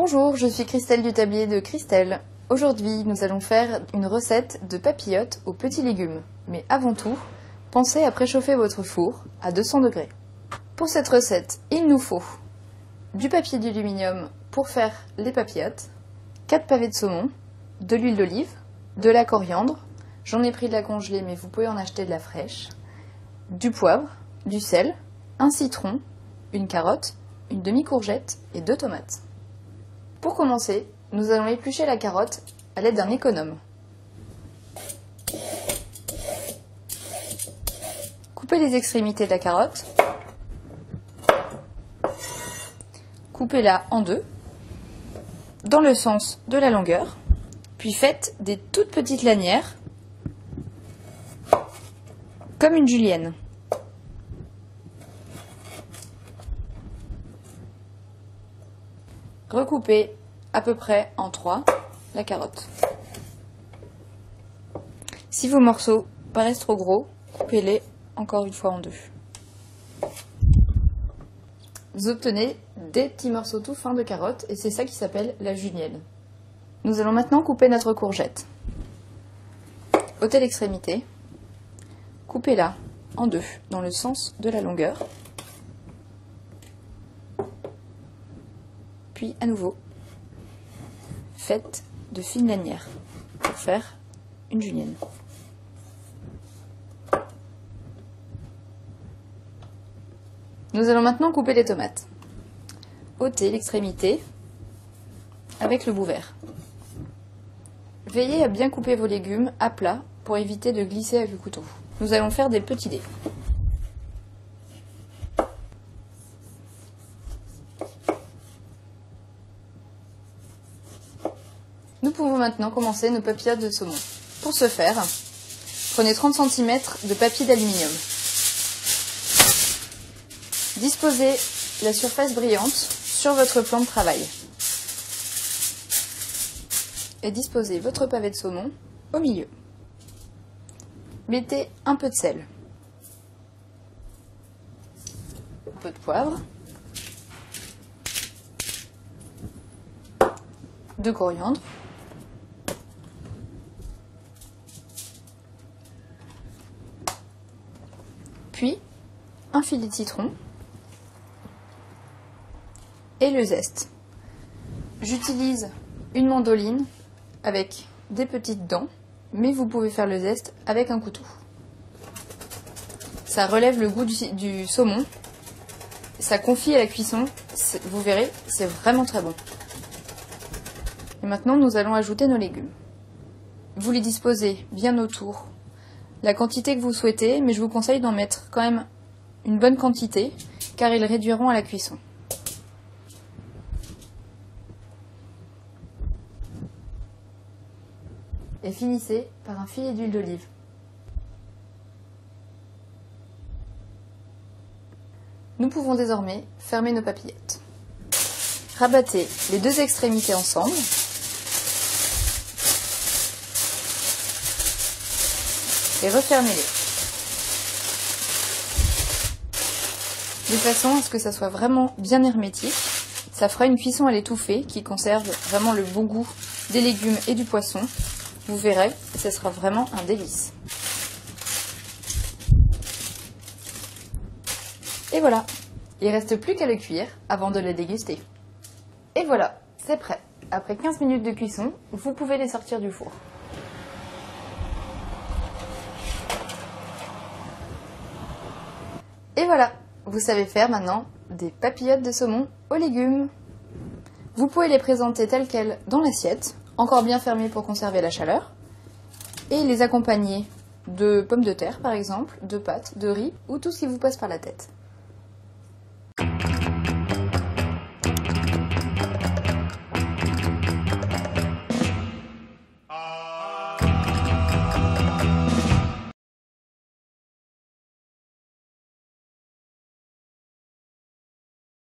Bonjour, je suis Christelle du tablier de Christelle. Aujourd'hui, nous allons faire une recette de papillotes aux petits légumes. Mais avant tout, pensez à préchauffer votre four à 200 degrés. Pour cette recette, il nous faut du papier d'aluminium pour faire les papillotes, 4 pavés de saumon, de l'huile d'olive, de la coriandre, j'en ai pris de la congelée mais vous pouvez en acheter de la fraîche, du poivre, du sel, un citron, une carotte, une demi-courgette et 2 tomates. Pour commencer, nous allons éplucher la carotte à l'aide d'un économe. Coupez les extrémités de la carotte. Coupez-la en deux, dans le sens de la longueur, puis faites des toutes petites lanières, comme une julienne. Recoupez à peu près en 3 la carotte. Si vos morceaux paraissent trop gros, coupez-les encore une fois en 2. Vous obtenez des petits morceaux tout fins de carottes et c'est ça qui s'appelle la julienne. Nous allons maintenant couper notre courgette. Ôtez l'extrémité, coupez-la en 2 dans le sens de la longueur. Puis à nouveau, faites de fines lanières pour faire une julienne. Nous allons maintenant couper les tomates. Ôtez l'extrémité avec le bout vert. Veillez à bien couper vos légumes à plat pour éviter de glisser avec le couteau. Nous allons faire des petits dés. Nous pouvons maintenant commencer nos papillotes de saumon. Pour ce faire, prenez 30 cm de papier d'aluminium. Disposez la surface brillante sur votre plan de travail. Et disposez votre pavé de saumon au milieu. Mettez un peu de sel, un peu de poivre, de coriandre, puis un filet de citron et le zeste. J'utilise une mandoline avec des petites dents, mais vous pouvez faire le zeste avec un couteau. Ça relève le goût du saumon, ça confie à la cuisson, vous verrez, c'est vraiment très bon. Et maintenant, nous allons ajouter nos légumes. Vous les disposez bien autour, la quantité que vous souhaitez, mais je vous conseille d'en mettre quand même une bonne quantité, car ils réduiront à la cuisson. Et finissez par un filet d'huile d'olive. Nous pouvons désormais fermer nos papillettes. Rabattez les 2 extrémités ensemble. Et refermez-les. De façon à ce que ça soit vraiment bien hermétique. Ça fera une cuisson à l'étouffée qui conserve vraiment le bon goût des légumes et du poisson. Vous verrez, ce sera vraiment un délice. Et voilà, il ne reste plus qu'à le cuire avant de le déguster. Et voilà, c'est prêt. Après 15 minutes de cuisson, vous pouvez les sortir du four. Et voilà, vous savez faire maintenant des papillotes de saumon aux légumes. Vous pouvez les présenter telles quelles dans l'assiette, encore bien fermées pour conserver la chaleur, et les accompagner de pommes de terre par exemple, de pâtes, de riz ou tout ce qui vous passe par la tête.